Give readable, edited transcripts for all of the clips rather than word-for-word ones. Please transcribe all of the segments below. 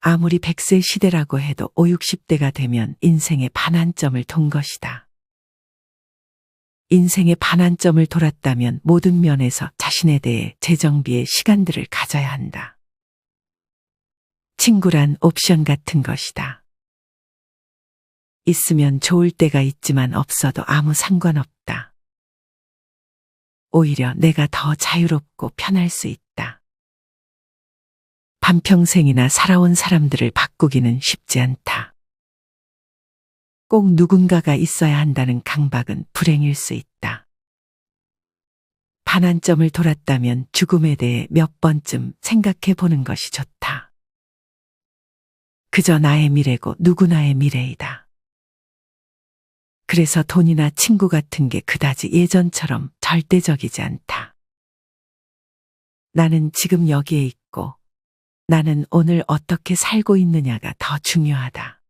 아무리 100세 시대라고 해도 5, 60대가 되면 인생의 반환점을 돈 것이다. 인생의 반환점을 돌았다면 모든 면에서 자신에 대해 재정비의 시간들을 가져야 한다. 친구란 옵션 같은 것이다. 있으면 좋을 때가 있지만 없어도 아무 상관없다. 오히려 내가 더 자유롭고 편할 수 있다. 반평생이나 살아온 사람들을 바꾸기는 쉽지 않다. 꼭 누군가가 있어야 한다는 강박은 불행일 수 있다. 반환점을 돌았다면 죽음에 대해 몇 번쯤 생각해 보는 것이 좋다. 그저 나의 미래고 누구나의 미래이다. 그래서 돈이나 친구 같은 게 그다지 예전처럼 절대적이지 않다. 나는 지금 여기에 있고 나는 오늘 어떻게 살고 있느냐가 더 중요하다.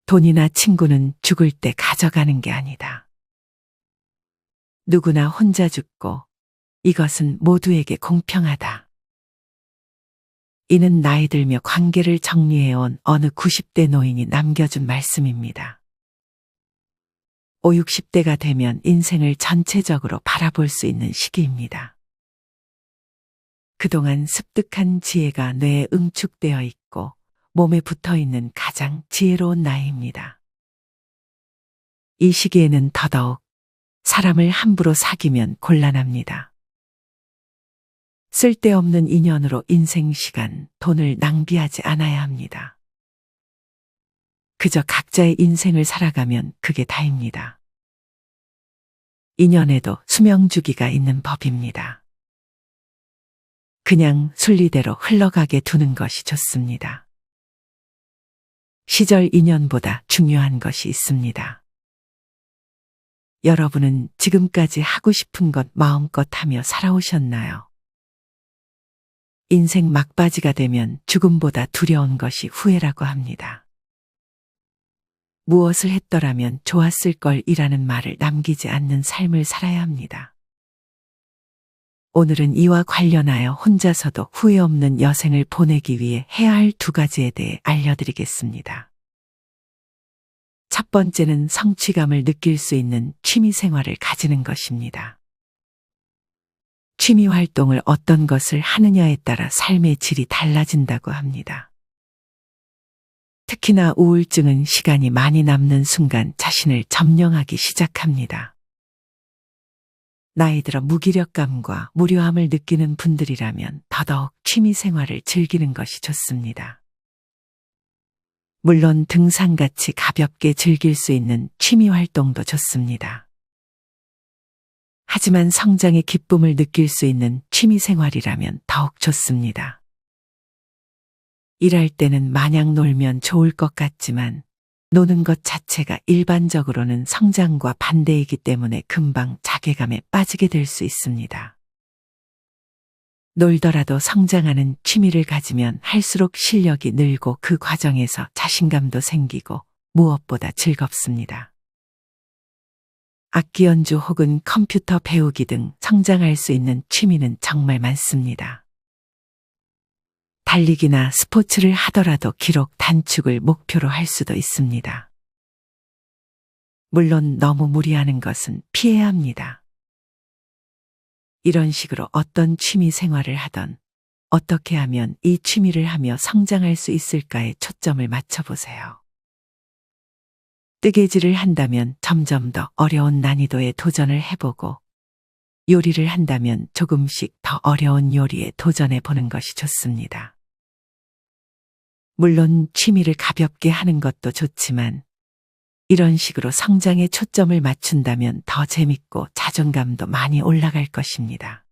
돈이나 친구는 죽을 때 가져가는 게 아니다. 누구나 혼자 죽고 이것은 모두에게 공평하다. 이는 나이 들며 관계를 정리해온 어느 90대 노인이 남겨준 말씀입니다. 5, 60대가 되면 인생을 전체적으로 바라볼 수 있는 시기입니다. 그동안 습득한 지혜가 뇌에 응축되어 있고 몸에 붙어 있는 가장 지혜로운 나이입니다. 이 시기에는 더더욱 사람을 함부로 사귀면 곤란합니다. 쓸데없는 인연으로 인생 시간, 돈을 낭비하지 않아야 합니다. 그저 각자의 인생을 살아가면 그게 다입니다. 인연에도 수명주기가 있는 법입니다. 그냥 순리대로 흘러가게 두는 것이 좋습니다. 시절 인연보다 중요한 것이 있습니다. 여러분은 지금까지 하고 싶은 것 마음껏 하며 살아오셨나요? 인생 막바지가 되면 죽음보다 두려운 것이 후회라고 합니다. 무엇을 했더라면 좋았을 걸이라는 말을 남기지 않는 삶을 살아야 합니다. 오늘은 이와 관련하여 혼자서도 후회 없는 여생을 보내기 위해 해야 할 2가지에 대해 알려드리겠습니다. 첫 번째는 성취감을 느낄 수 있는 취미 생활을 가지는 것입니다. 취미 활동을 어떤 것을 하느냐에 따라 삶의 질이 달라진다고 합니다. 특히나 우울증은 시간이 많이 남는 순간 자신을 점령하기 시작합니다. 나이 들어 무기력감과 무료함을 느끼는 분들이라면 더더욱 취미 생활을 즐기는 것이 좋습니다. 물론 등산같이 가볍게 즐길 수 있는 취미 활동도 좋습니다. 하지만 성장의 기쁨을 느낄 수 있는 취미 생활이라면 더욱 좋습니다. 일할 때는 마냥 놀면 좋을 것 같지만 노는 것 자체가 일반적으로는 성장과 반대이기 때문에 금방 자괴감에 빠지게 될 수 있습니다. 놀더라도 성장하는 취미를 가지면 할수록 실력이 늘고 그 과정에서 자신감도 생기고 무엇보다 즐겁습니다. 악기 연주 혹은 컴퓨터 배우기 등 성장할 수 있는 취미는 정말 많습니다. 달리기나 스포츠를 하더라도 기록 단축을 목표로 할 수도 있습니다. 물론 너무 무리하는 것은 피해야 합니다. 이런 식으로 어떤 취미 생활을 하던 어떻게 하면 이 취미를 하며 성장할 수 있을까에 초점을 맞춰보세요. 뜨개질을 한다면 점점 더 어려운 난이도에 도전을 해보고 요리를 한다면 조금씩 더 어려운 요리에 도전해 보는 것이 좋습니다. 물론 취미를 가볍게 하는 것도 좋지만 이런 식으로 성장에 초점을 맞춘다면 더 재밌고 자존감도 많이 올라갈 것입니다.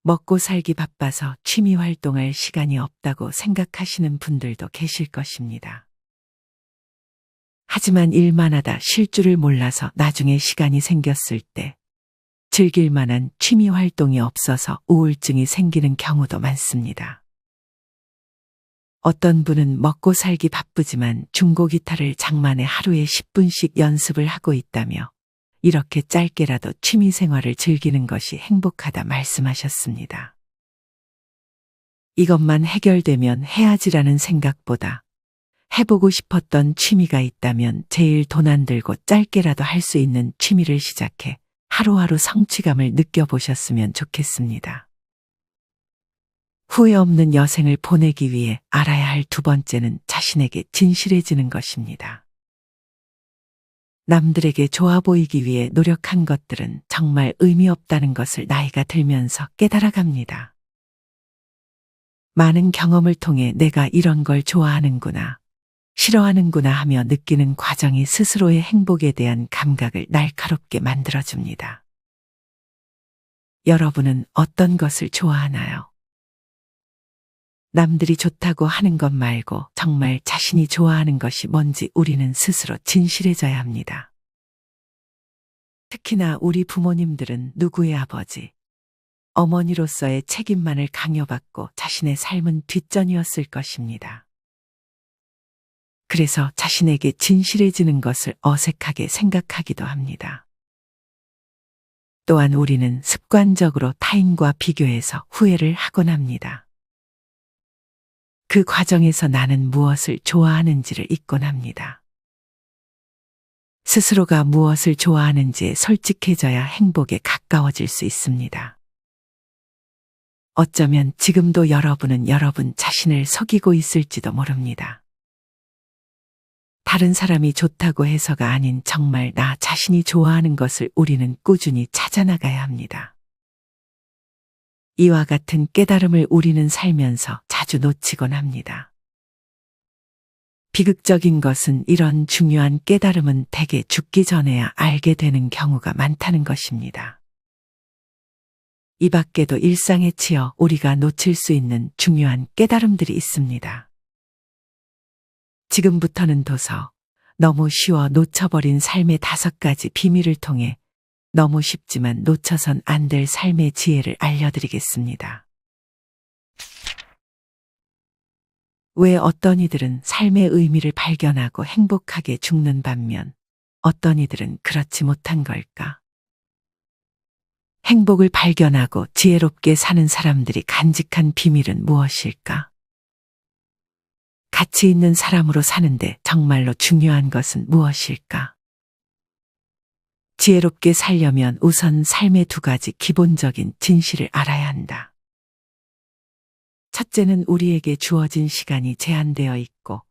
먹고 살기 바빠서 취미 활동할 시간이 없다고 생각하시는 분들도 계실 것입니다. 하지만 일만 하다 쉴 줄을 몰라서 나중에 시간이 생겼을 때 즐길 만한 취미 활동이 없어서 우울증이 생기는 경우도 많습니다. 어떤 분은 먹고 살기 바쁘지만 중고 기타를 장만해 하루에 10분씩 연습을 하고 있다며 이렇게 짧게라도 취미 생활을 즐기는 것이 행복하다 말씀하셨습니다. 이것만 해결되면 해야지라는 생각보다 해보고 싶었던 취미가 있다면 제일 돈 안 들고 짧게라도 할 수 있는 취미를 시작해 하루하루 성취감을 느껴보셨으면 좋겠습니다. 후회 없는 여생을 보내기 위해 알아야 할 두 번째는 자신에게 진실해지는 것입니다. 남들에게 좋아 보이기 위해 노력한 것들은 정말 의미 없다는 것을 나이가 들면서 깨달아갑니다. 많은 경험을 통해 내가 이런 걸 좋아하는구나, 싫어하는구나 하며 느끼는 과정이 스스로의 행복에 대한 감각을 날카롭게 만들어줍니다. 여러분은 어떤 것을 좋아하나요? 남들이 좋다고 하는 것 말고 정말 자신이 좋아하는 것이 뭔지 우리는 스스로 진실해져야 합니다. 특히나 우리 부모님들은 누구의 아버지, 어머니로서의 책임만을 강요받고 자신의 삶은 뒷전이었을 것입니다. 그래서 자신에게 진실해지는 것을 어색하게 생각하기도 합니다. 또한 우리는 습관적으로 타인과 비교해서 후회를 하곤 합니다. 그 과정에서 나는 무엇을 좋아하는지를 잊곤 합니다. 스스로가 무엇을 좋아하는지에 솔직해져야 행복에 가까워질 수 있습니다. 어쩌면 지금도 여러분은 여러분 자신을 속이고 있을지도 모릅니다. 다른 사람이 좋다고 해서가 아닌 정말 나 자신이 좋아하는 것을 우리는 꾸준히 찾아나가야 합니다. 이와 같은 깨달음을 우리는 살면서 자주 놓치곤 합니다. 비극적인 것은 이런 중요한 깨달음은 대개 죽기 전에야 알게 되는 경우가 많다는 것입니다. 이 밖에도 일상에 치여 우리가 놓칠 수 있는 중요한 깨달음들이 있습니다. 지금부터는 도서 너무 쉬워 놓쳐버린 삶의 5가지 비밀을 통해 너무 쉽지만 놓쳐선 안 될 삶의 지혜를 알려드리겠습니다. 왜 어떤 이들은 삶의 의미를 발견하고 행복하게 죽는 반면 어떤 이들은 그렇지 못한 걸까? 행복을 발견하고 지혜롭게 사는 사람들이 간직한 비밀은 무엇일까? 가치 있는 사람으로 사는데 정말로 중요한 것은 무엇일까? 지혜롭게 살려면 우선 삶의 2가지 기본적인 진실을 알아야 한다. 첫째는 우리에게 주어진 시간이 제한되어 있고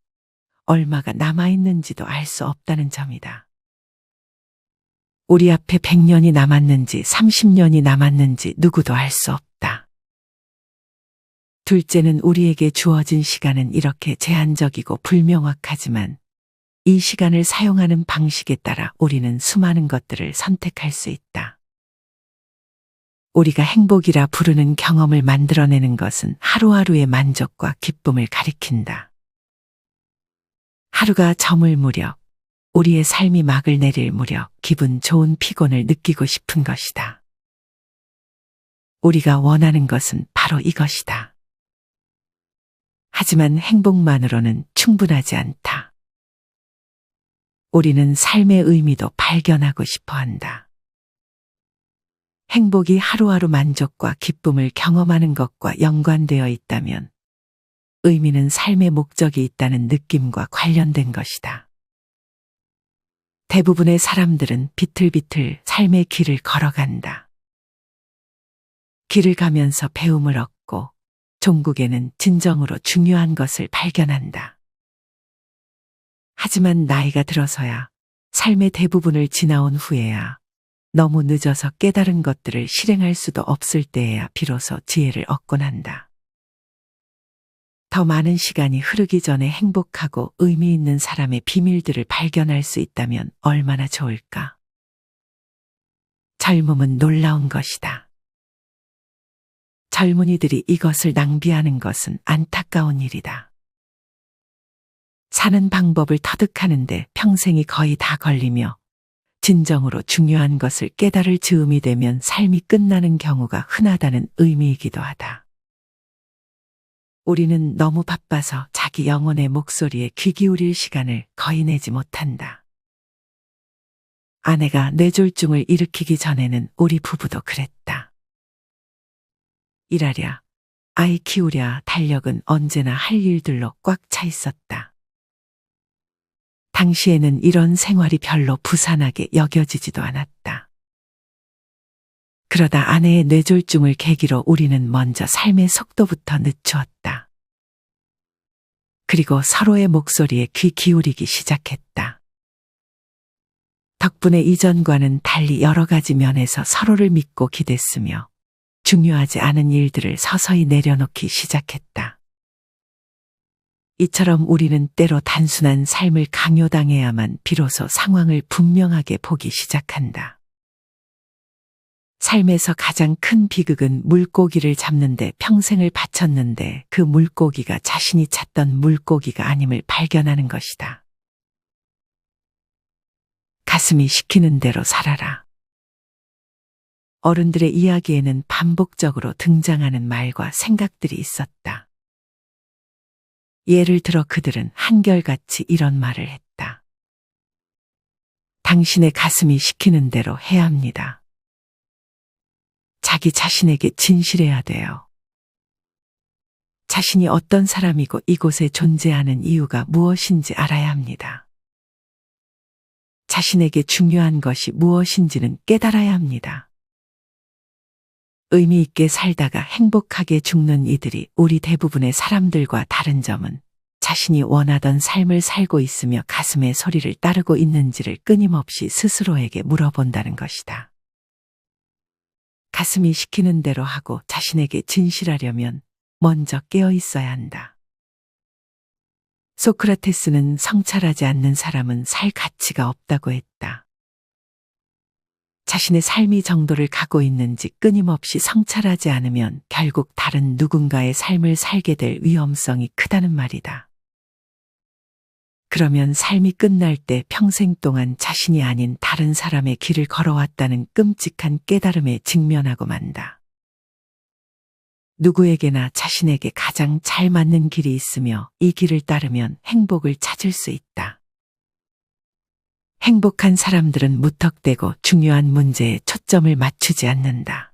얼마가 남아있는지도 알 수 없다는 점이다. 우리 앞에 100년이 남았는지 30년이 남았는지 누구도 알 수 없다. 둘째는 우리에게 주어진 시간은 이렇게 제한적이고 불명확하지만 이 시간을 사용하는 방식에 따라 우리는 수많은 것들을 선택할 수 있다. 우리가 행복이라 부르는 경험을 만들어내는 것은 하루하루의 만족과 기쁨을 가리킨다. 하루가 저물 무렵, 우리의 삶이 막을 내릴 무렵 기분 좋은 피곤을 느끼고 싶은 것이다. 우리가 원하는 것은 바로 이것이다. 하지만 행복만으로는 충분하지 않다. 우리는 삶의 의미도 발견하고 싶어 한다. 행복이 하루하루 만족과 기쁨을 경험하는 것과 연관되어 있다면 의미는 삶의 목적이 있다는 느낌과 관련된 것이다. 대부분의 사람들은 비틀비틀 삶의 길을 걸어간다. 길을 가면서 배움을 얻고 종국에는 진정으로 중요한 것을 발견한다. 하지만 나이가 들어서야 삶의 대부분을 지나온 후에야 너무 늦어서 깨달은 것들을 실행할 수도 없을 때에야 비로소 지혜를 얻곤 한다. 더 많은 시간이 흐르기 전에 행복하고 의미 있는 사람의 비밀들을 발견할 수 있다면 얼마나 좋을까? 젊음은 놀라운 것이다. 젊은이들이 이것을 낭비하는 것은 안타까운 일이다. 사는 방법을 터득하는데 평생이 거의 다 걸리며 진정으로 중요한 것을 깨달을 즈음이 되면 삶이 끝나는 경우가 흔하다는 의미이기도 하다. 우리는 너무 바빠서 자기 영혼의 목소리에 귀 기울일 시간을 거의 내지 못한다. 아내가 뇌졸중을 일으키기 전에는 우리 부부도 그랬다. 일하랴, 아이 키우랴 달력은 언제나 할 일들로 꽉 차 있었다. 당시에는 이런 생활이 별로 부산하게 여겨지지도 않았다. 그러다 아내의 뇌졸중을 계기로 우리는 먼저 삶의 속도부터 늦추었다. 그리고 서로의 목소리에 귀 기울이기 시작했다. 덕분에 이전과는 달리 여러 가지 면에서 서로를 믿고 기댔으며 중요하지 않은 일들을 서서히 내려놓기 시작했다. 이처럼 우리는 때로 단순한 삶을 강요당해야만 비로소 상황을 분명하게 보기 시작한다. 삶에서 가장 큰 비극은 물고기를 잡는데 평생을 바쳤는데 그 물고기가 자신이 찾던 물고기가 아님을 발견하는 것이다. 가슴이 시키는 대로 살아라. 어른들의 이야기에는 반복적으로 등장하는 말과 생각들이 있었다. 예를 들어 그들은 한결같이 이런 말을 했다. 당신의 가슴이 시키는 대로 해야 합니다. 자기 자신에게 진실해야 돼요. 자신이 어떤 사람이고 이곳에 존재하는 이유가 무엇인지 알아야 합니다. 자신에게 중요한 것이 무엇인지는 깨달아야 합니다. 의미 있게 살다가 행복하게 죽는 이들이 우리 대부분의 사람들과 다른 점은 자신이 원하던 삶을 살고 있으며 가슴의 소리를 따르고 있는지를 끊임없이 스스로에게 물어본다는 것이다. 가슴이 시키는 대로 하고 자신에게 진실하려면 먼저 깨어 있어야 한다. 소크라테스는 성찰하지 않는 사람은 살 가치가 없다고 했다. 자신의 삶이 정도를 가고 있는지 끊임없이 성찰하지 않으면 결국 다른 누군가의 삶을 살게 될 위험성이 크다는 말이다. 그러면 삶이 끝날 때 평생 동안 자신이 아닌 다른 사람의 길을 걸어왔다는 끔찍한 깨달음에 직면하고 만다. 누구에게나 자신에게 가장 잘 맞는 길이 있으며 이 길을 따르면 행복을 찾을 수 있다. 행복한 사람들은 무턱대고 중요한 문제에 초점을 맞추지 않는다.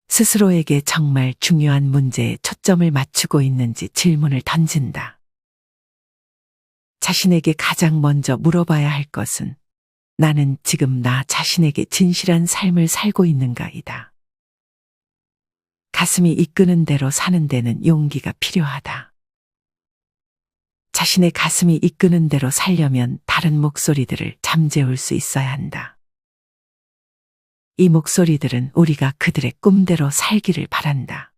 스스로에게 정말 중요한 문제에 초점을 맞추고 있는지 질문을 던진다. 자신에게 가장 먼저 물어봐야 할 것은 나는 지금 나 자신에게 진실한 삶을 살고 있는가이다. 가슴이 이끄는 대로 사는 데는 용기가 필요하다. 자신의 가슴이 이끄는 대로 살려면 다른 목소리들을 잠재울 수 있어야 한다. 이 목소리들은 우리가 그들의 꿈대로 살기를 바란다.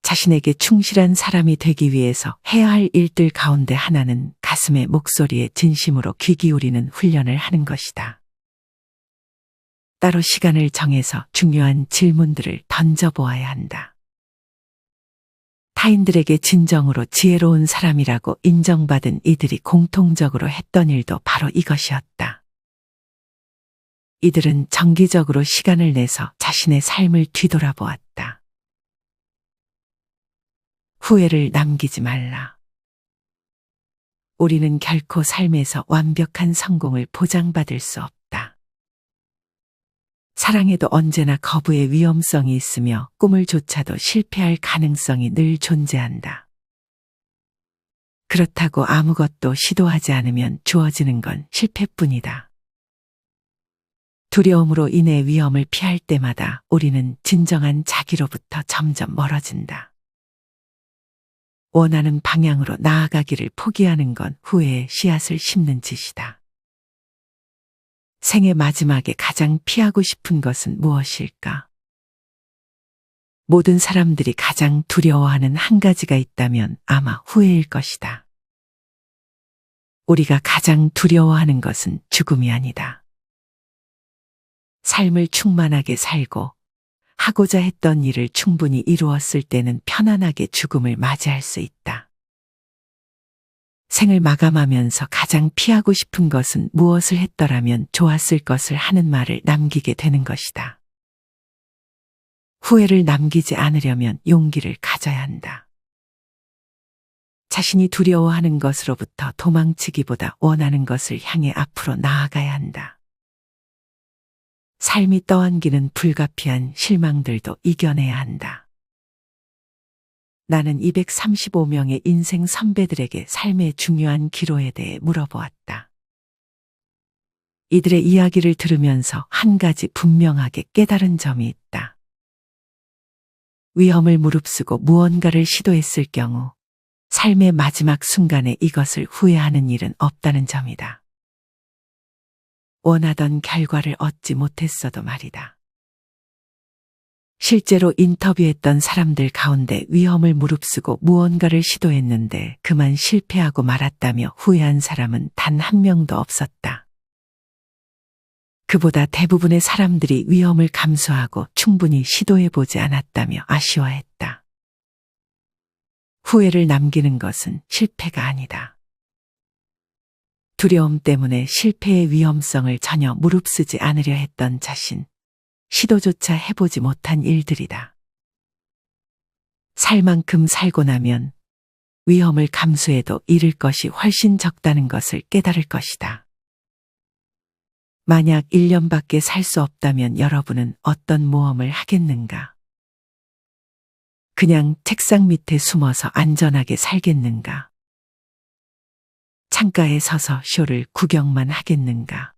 자신에게 충실한 사람이 되기 위해서 해야 할 일들 가운데 하나는 가슴의 목소리에 진심으로 귀 기울이는 훈련을 하는 것이다. 따로 시간을 정해서 중요한 질문들을 던져보아야 한다. 타인들에게 진정으로 지혜로운 사람이라고 인정받은 이들이 공통적으로 했던 일도 바로 이것이었다. 이들은 정기적으로 시간을 내서 자신의 삶을 뒤돌아보았다. 후회를 남기지 말라. 우리는 결코 삶에서 완벽한 성공을 보장받을 수 없다. 사랑에도 언제나 거부의 위험성이 있으며 꿈을 쫓아도 실패할 가능성이 늘 존재한다. 그렇다고 아무것도 시도하지 않으면 주어지는 건 실패뿐이다. 두려움으로 인해 위험을 피할 때마다 우리는 진정한 자기로부터 점점 멀어진다. 원하는 방향으로 나아가기를 포기하는 건 후회의 씨앗을 심는 짓이다. 생의 마지막에 가장 피하고 싶은 것은 무엇일까? 모든 사람들이 가장 두려워하는 한 가지가 있다면 아마 후회일 것이다. 우리가 가장 두려워하는 것은 죽음이 아니다. 삶을 충만하게 살고 하고자 했던 일을 충분히 이루었을 때는 편안하게 죽음을 맞이할 수 있다. 생을 마감하면서 가장 피하고 싶은 것은 무엇을 했더라면 좋았을 것을 하는 말을 남기게 되는 것이다. 후회를 남기지 않으려면 용기를 가져야 한다. 자신이 두려워하는 것으로부터 도망치기보다 원하는 것을 향해 앞으로 나아가야 한다. 삶이 떠안기는 불가피한 실망들도 이겨내야 한다. 나는 235명의 인생 선배들에게 삶의 중요한 기로에 대해 물어보았다. 이들의 이야기를 들으면서 한 가지 분명하게 깨달은 점이 있다. 위험을 무릅쓰고 무언가를 시도했을 경우 삶의 마지막 순간에 이것을 후회하는 일은 없다는 점이다. 원하던 결과를 얻지 못했어도 말이다. 실제로 인터뷰했던 사람들 가운데 위험을 무릅쓰고 무언가를 시도했는데 그만 실패하고 말았다며 후회한 사람은 단 한 명도 없었다. 그보다 대부분의 사람들이 위험을 감수하고 충분히 시도해보지 않았다며 아쉬워했다. 후회를 남기는 것은 실패가 아니다. 두려움 때문에 실패의 위험성을 전혀 무릅쓰지 않으려 했던 자신, 시도조차 해보지 못한 일들이다. 살 만큼 살고 나면 위험을 감수해도 잃을 것이 훨씬 적다는 것을 깨달을 것이다. 만약 1년밖에 살 수 없다면 여러분은 어떤 모험을 하겠는가? 그냥 책상 밑에 숨어서 안전하게 살겠는가? 창가에 서서 쇼를 구경만 하겠는가?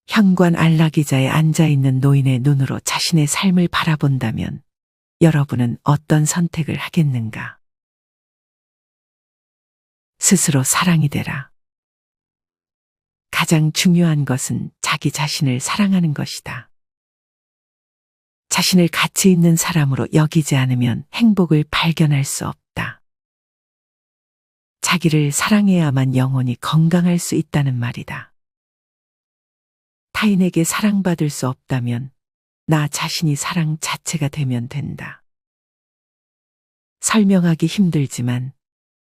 현관 안락의자에 앉아있는 노인의 눈으로 자신의 삶을 바라본다면 여러분은 어떤 선택을 하겠는가? 스스로 사랑이 되라. 가장 중요한 것은 자기 자신을 사랑하는 것이다. 자신을 가치 있는 사람으로 여기지 않으면 행복을 발견할 수 없다. 자기를 사랑해야만 영혼이 건강할 수 있다는 말이다. 타인에게 사랑받을 수 없다면 나 자신이 사랑 자체가 되면 된다. 설명하기 힘들지만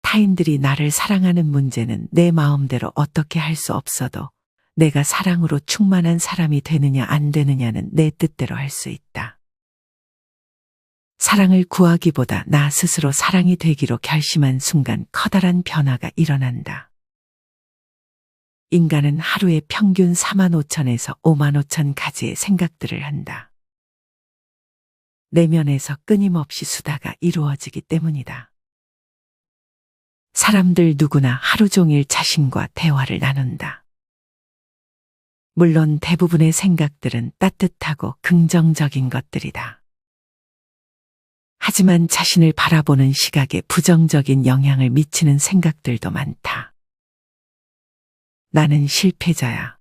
타인들이 나를 사랑하는 문제는 내 마음대로 어떻게 할 수 없어도 내가 사랑으로 충만한 사람이 되느냐 안 되느냐는 내 뜻대로 할 수 있다. 사랑을 구하기보다 나 스스로 사랑이 되기로 결심한 순간 커다란 변화가 일어난다. 인간은 하루에 평균 45,000에서 55,000 가지의 생각들을 한다. 내면에서 끊임없이 수다가 이루어지기 때문이다. 사람들 누구나 하루 종일 자신과 대화를 나눈다. 물론 대부분의 생각들은 따뜻하고 긍정적인 것들이다. 하지만 자신을 바라보는 시각에 부정적인 영향을 미치는 생각들도 많다. 나는 실패자야.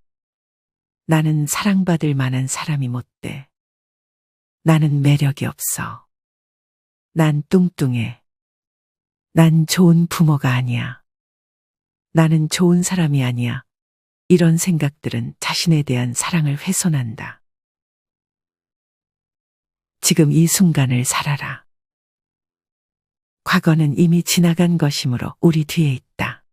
나는 사랑받을 만한 사람이 못 돼. 나는 매력이 없어. 난 뚱뚱해. 난 좋은 부모가 아니야. 나는 좋은 사람이 아니야. 이런 생각들은 자신에 대한 사랑을 훼손한다. 지금 이 순간을 살아라. 과거는 이미 지나간 것이므로 우리 뒤에 있다.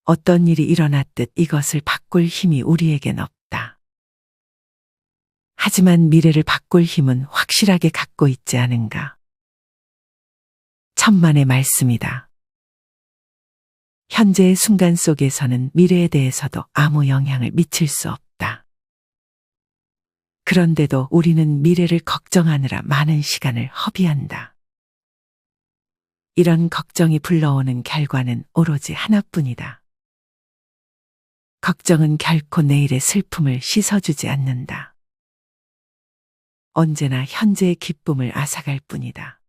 어떤 일이 일어났듯 이것을 바꿀 힘이 우리에겐 없다. 하지만 미래를 바꿀 힘은 확실하게 갖고 있지 않은가? 천만의 말씀이다. 현재의 순간 속에서는 미래에 대해서도 아무 영향을 미칠 수 없다. 그런데도 우리는 미래를 걱정하느라 많은 시간을 허비한다. 이런 걱정이 불러오는 결과는 오로지 하나뿐이다. 걱정은 결코 내일의 슬픔을 씻어주지 않는다. 언제나 현재의 기쁨을 앗아갈 뿐이다.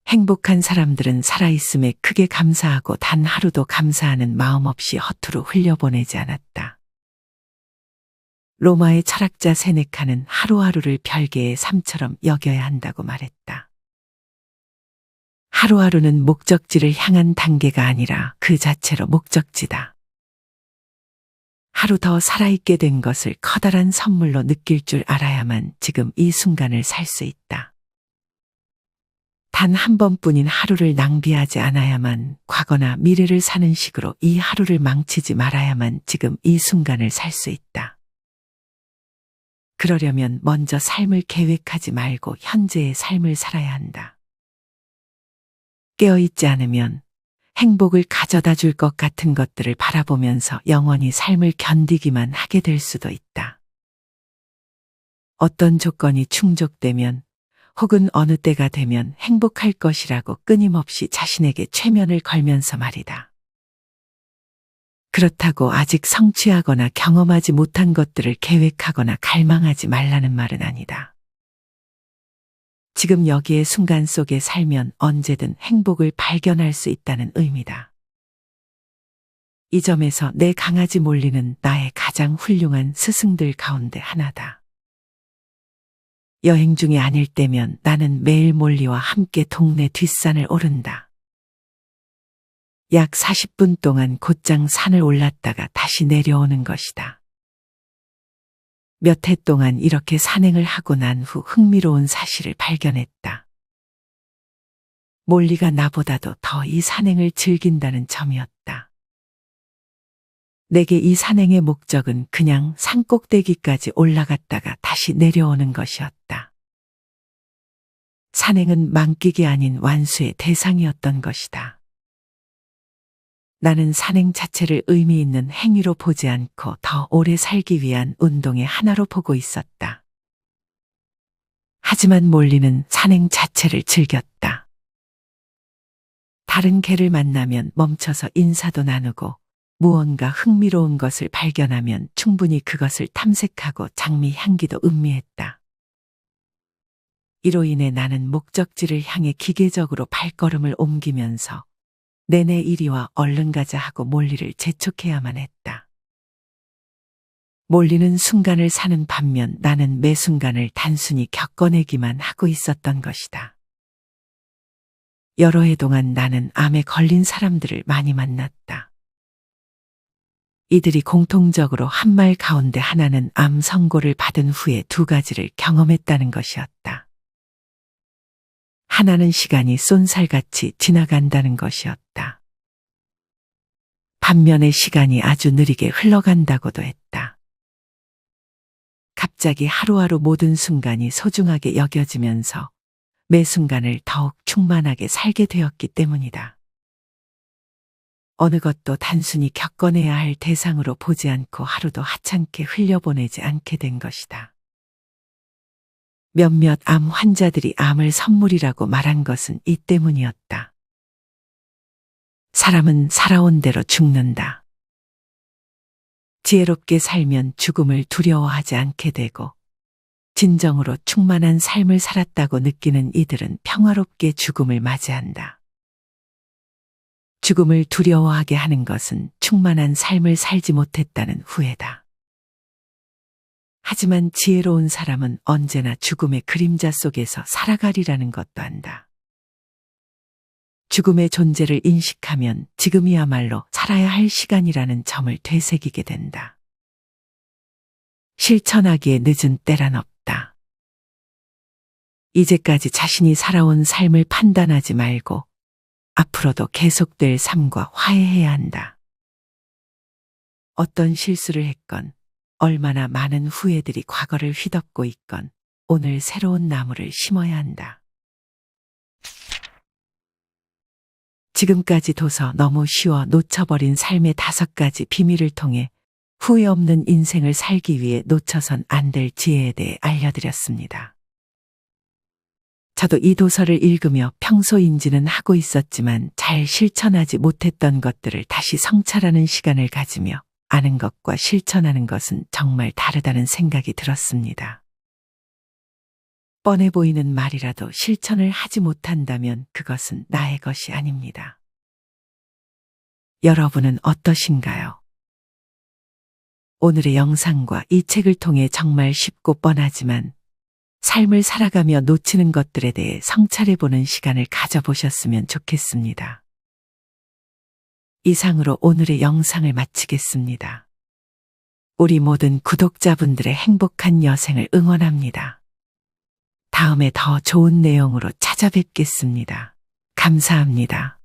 행복한 사람들은 살아있음에 크게 감사하고 단 하루도 감사하는 마음 없이 허투루 흘려보내지 않았다. 로마의 철학자 세네카는 하루하루를 별개의 삶처럼 여겨야 한다고 말했다. 하루하루는 목적지를 향한 단계가 아니라 그 자체로 목적지다. 하루 더 살아있게 된 것을 커다란 선물로 느낄 줄 알아야만 지금 이 순간을 살 수 있다. 단 한 번뿐인 하루를 낭비하지 않아야만 과거나 미래를 사는 식으로 이 하루를 망치지 말아야만 지금 이 순간을 살 수 있다. 그러려면 먼저 삶을 계획하지 말고 현재의 삶을 살아야 한다. 깨어있지 않으면 행복을 가져다 줄 것 같은 것들을 바라보면서 영원히 삶을 견디기만 하게 될 수도 있다. 어떤 조건이 충족되면 혹은 어느 때가 되면 행복할 것이라고 끊임없이 자신에게 최면을 걸면서 말이다. 그렇다고 아직 성취하거나 경험하지 못한 것들을 계획하거나 갈망하지 말라는 말은 아니다. 지금 여기의 순간 속에 살면 언제든 행복을 발견할 수 있다는 의미다. 이 점에서 내 강아지 몰리는 나의 가장 훌륭한 스승들 가운데 하나다. 여행 중이 아닐 때면 나는 매일 몰리와 함께 동네 뒷산을 오른다. 약 40분 동안 곧장 산을 올랐다가 다시 내려오는 것이다. 몇 해 동안 이렇게 산행을 하고 난 후 흥미로운 사실을 발견했다. 몰리가 나보다도 더 이 산행을 즐긴다는 점이었다. 내게 이 산행의 목적은 그냥 산 꼭대기까지 올라갔다가 다시 내려오는 것이었다. 산행은 만끽이 아닌 완수의 대상이었던 것이다. 나는 산행 자체를 의미 있는 행위로 보지 않고 더 오래 살기 위한 운동의 하나로 보고 있었다. 하지만 몰리는 산행 자체를 즐겼다. 다른 개를 만나면 멈춰서 인사도 나누고 무언가 흥미로운 것을 발견하면 충분히 그것을 탐색하고 장미 향기도 음미했다. 이로 인해 나는 목적지를 향해 기계적으로 발걸음을 옮기면서 내내 이리 와 얼른 가자 하고 몰리를 재촉해야만 했다. 몰리는 순간을 사는 반면 나는 매 순간을 단순히 겪어내기만 하고 있었던 것이다. 여러 해 동안 나는 암에 걸린 사람들을 많이 만났다. 이들이 공통적으로 한 말 가운데 하나는 암 선고를 받은 후에 두 가지를 경험했다는 것이었다. 하나는 시간이 쏜살같이 지나간다는 것이었다. 반면에 시간이 아주 느리게 흘러간다고도 했다. 갑자기 하루하루 모든 순간이 소중하게 여겨지면서 매 순간을 더욱 충만하게 살게 되었기 때문이다. 어느 것도 단순히 겪어내야 할 대상으로 보지 않고 하루도 하찮게 흘려보내지 않게 된 것이다. 몇몇 암 환자들이 암을 선물이라고 말한 것은 이 때문이었다. 사람은 살아온 대로 죽는다. 지혜롭게 살면 죽음을 두려워하지 않게 되고 진정으로 충만한 삶을 살았다고 느끼는 이들은 평화롭게 죽음을 맞이한다. 죽음을 두려워하게 하는 것은 충만한 삶을 살지 못했다는 후회다. 하지만 지혜로운 사람은 언제나 죽음의 그림자 속에서 살아가리라는 것도 안다. 죽음의 존재를 인식하면 지금이야말로 살아야 할 시간이라는 점을 되새기게 된다. 실천하기에 늦은 때란 없다. 이제까지 자신이 살아온 삶을 판단하지 말고 앞으로도 계속될 삶과 화해해야 한다. 어떤 실수를 했건 얼마나 많은 후회들이 과거를 휘덮고 있건 오늘 새로운 나무를 심어야 한다. 지금까지 둬서 너무 쉬워 놓쳐버린 삶의 5가지 비밀을 통해 후회 없는 인생을 살기 위해 놓쳐선 안 될 지혜에 대해 알려드렸습니다. 저도 이 도서를 읽으며 평소 인지는 하고 있었지만 잘 실천하지 못했던 것들을 다시 성찰하는 시간을 가지며 아는 것과 실천하는 것은 정말 다르다는 생각이 들었습니다. 뻔해 보이는 말이라도 실천을 하지 못한다면 그것은 나의 것이 아닙니다. 여러분은 어떠신가요? 오늘의 영상과 이 책을 통해 정말 쉽고 뻔하지만 삶을 살아가며 놓치는 것들에 대해 성찰해보는 시간을 가져보셨으면 좋겠습니다. 이상으로 오늘의 영상을 마치겠습니다. 우리 모든 구독자분들의 행복한 여생을 응원합니다. 다음에 더 좋은 내용으로 찾아뵙겠습니다. 감사합니다.